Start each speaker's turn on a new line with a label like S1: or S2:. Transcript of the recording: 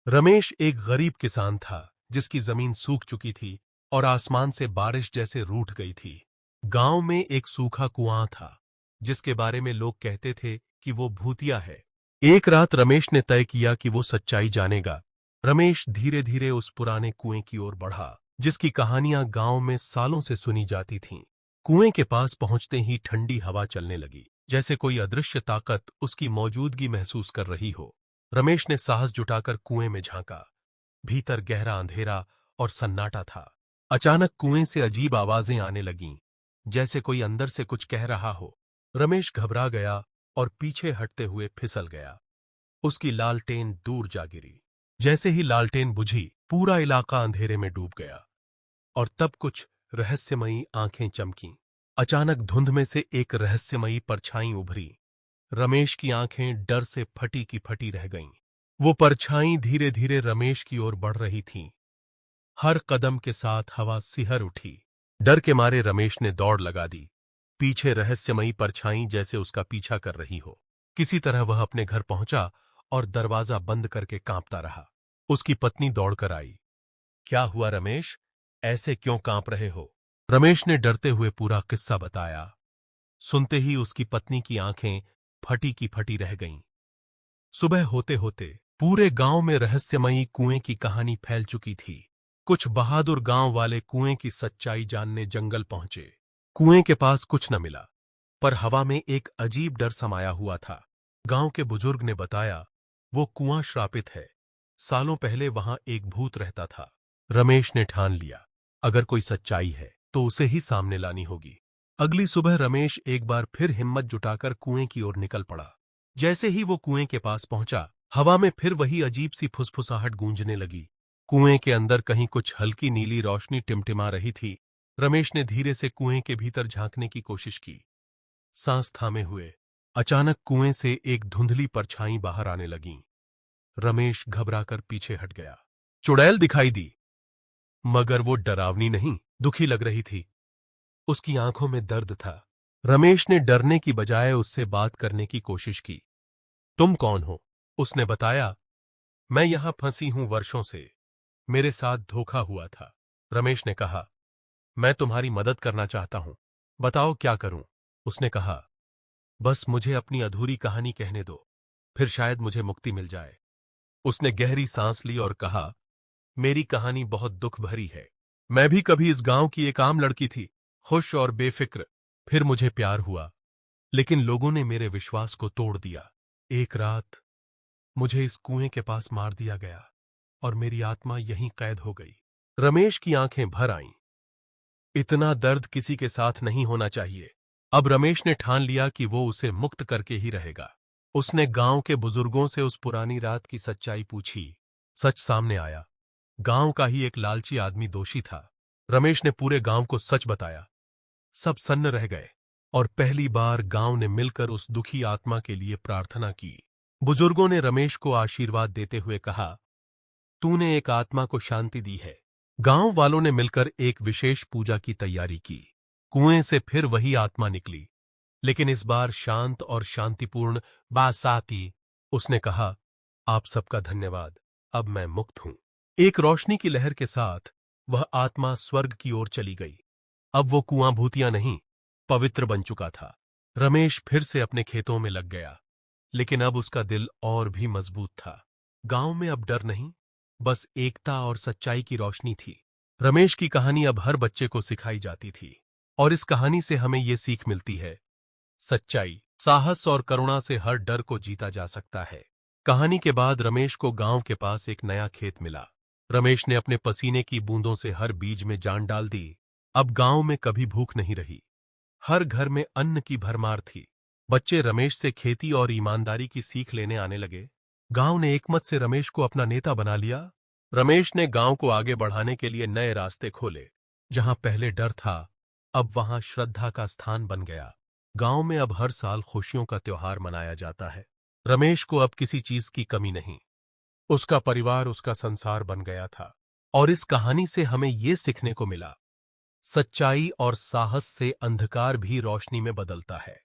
S1: रमेश एक गरीब किसान था जिसकी जमीन सूख चुकी थी और आसमान से बारिश जैसे रूठ गई थी। गांव में एक सूखा कुआं था जिसके बारे में लोग कहते थे कि वो भूतिया है। एक रात रमेश ने तय किया कि वो सच्चाई जानेगा। रमेश धीरे धीरे उस पुराने कुएं की ओर बढ़ा जिसकी कहानियां गांव में सालों से सुनी जाती थीं। कुएं के पास पहुंचते ही ठंडी हवा चलने लगी, जैसे कोई अदृश्य ताकत उसकी मौजूदगी महसूस कर रही हो। रमेश ने साहस जुटाकर कुएं में झांका। भीतर गहरा अंधेरा और सन्नाटा था। अचानक कुएं से अजीब आवाजें आने लगीं, जैसे कोई अंदर से कुछ कह रहा हो। रमेश घबरा गया और पीछे हटते हुए फिसल गया। उसकी लालटेन दूर जा गिरी। जैसे ही लालटेन बुझी, पूरा इलाका अंधेरे में डूब गया। और तब कुछ रहस्यमयी आंखें चमकीं। अचानक धुंध में से एक रहस्यमयी परछाई उभरी। रमेश की आंखें डर से फटी की फटी रह गईं। वो परछाई धीरे धीरे रमेश की ओर बढ़ रही थी। हर कदम के साथ हवा सिहर उठी। डर के मारे रमेश ने दौड़ लगा दी। पीछे रहस्यमयी परछाई जैसे उसका पीछा कर रही हो। किसी तरह वह अपने घर पहुंचा और दरवाजा बंद करके कांपता रहा। उसकी पत्नी दौड़कर आई। क्या हुआ रमेश? ऐसे क्यों कांप रहे हो? रमेश ने डरते हुए पूरा किस्सा बताया। सुनते ही उसकी पत्नी की आंखें फटी की फटी रह गईं। सुबह होते होते पूरे गांव में रहस्यमयी कुएं की कहानी फैल चुकी थी। कुछ बहादुर गांव वाले कुएं की सच्चाई जानने जंगल पहुंचे। कुएं के पास कुछ न मिला, पर हवा में एक अजीब डर समाया हुआ था। गांव के बुजुर्ग ने बताया, वो कुआं श्रापित है। सालों पहले वहां एक भूत रहता था। रमेश ने ठान लिया, अगर कोई सच्चाई है तो उसे ही सामने लानी होगी। अगली सुबह रमेश एक बार फिर हिम्मत जुटाकर कुएं की ओर निकल पड़ा। जैसे ही वो कुएं के पास पहुंचा, हवा में फिर वही अजीब सी फुसफुसाहट गूंजने लगी। कुएं के अंदर कहीं कुछ हल्की नीली रोशनी टिमटिमा रही थी। रमेश ने धीरे से कुएं के भीतर झांकने की कोशिश की, सांस थामे हुए। अचानक कुएं से एक धुंधली परछाई बाहर आने लगी। रमेश घबराकर पीछे हट गया। चुड़ैल दिखाई दी, मगर वो डरावनी नहीं, दुखी लग रही थी। उसकी आंखों में दर्द था। रमेश ने डरने की बजाय उससे बात करने की कोशिश की। तुम कौन हो? उसने बताया, मैं यहां फंसी हूं वर्षों से। मेरे साथ धोखा हुआ था। रमेश ने कहा, मैं तुम्हारी मदद करना चाहता हूं। बताओ क्या करूं? उसने कहा, बस मुझे अपनी अधूरी कहानी कहने दो, फिर शायद मुझे मुक्ति मिल जाए। उसने गहरी सांस ली और कहा, मेरी कहानी बहुत दुख भरी है। मैं भी कभी इस गांव की एक आम लड़की थी, खुश और बेफिक्र। फिर मुझे प्यार हुआ, लेकिन लोगों ने मेरे विश्वास को तोड़ दिया। एक रात मुझे इस कुएं के पास मार दिया गया और मेरी आत्मा यहीं कैद हो गई। रमेश की आंखें भर आईं। इतना दर्द किसी के साथ नहीं होना चाहिए। अब रमेश ने ठान लिया कि वो उसे मुक्त करके ही रहेगा। उसने गांव के बुजुर्गों से उस पुरानी रात की सच्चाई पूछी। सच सामने आया। गांव का ही एक लालची आदमी दोषी था। रमेश ने पूरे गांव को सच बताया। सब सन्न रह गए और पहली बार गांव ने मिलकर उस दुखी आत्मा के लिए प्रार्थना की। बुजुर्गों ने रमेश को आशीर्वाद देते हुए कहा, तूने एक आत्मा को शांति दी है। गांव वालों ने मिलकर एक विशेष पूजा की तैयारी की। कुएं से फिर वही आत्मा निकली, लेकिन इस बार शांत और शांतिपूर्ण बासाती। उसने कहा, आप सबका धन्यवाद, अब मैं मुक्त हूं। एक रोशनी की लहर के साथ वह आत्मा स्वर्ग की ओर चली गई। अब वो कुआं भूतिया नहीं, पवित्र बन चुका था। रमेश फिर से अपने खेतों में लग गया, लेकिन अब उसका दिल और भी मजबूत था। गांव में अब डर नहीं, बस एकता और सच्चाई की रोशनी थी। रमेश की कहानी अब हर बच्चे को सिखाई जाती थी, और इस कहानी से हमें ये सीख मिलती है, सच्चाई, साहस और करुणा से हर डर को जीता जा सकता है। कहानी के बाद रमेश को गांव के पास एक नया खेत मिला। रमेश ने अपने पसीने की बूंदों से हर बीज में जान डाल दी। अब गांव में कभी भूख नहीं रही। हर घर में अन्न की भरमार थी। बच्चे रमेश से खेती और ईमानदारी की सीख लेने आने लगे। गांव ने एकमत से रमेश को अपना नेता बना लिया। रमेश ने गांव को आगे बढ़ाने के लिए नए रास्ते खोले। जहां पहले डर था, अब वहां श्रद्धा का स्थान बन गया। गांव में अब हर साल खुशियों का त्योहार मनाया जाता है। रमेश को अब किसी चीज की कमी नहीं। उसका परिवार उसका संसार बन गया था। और इस कहानी से हमें ये सीखने को मिला, सच्चाई और साहस से अंधकार भी रोशनी में बदलता है।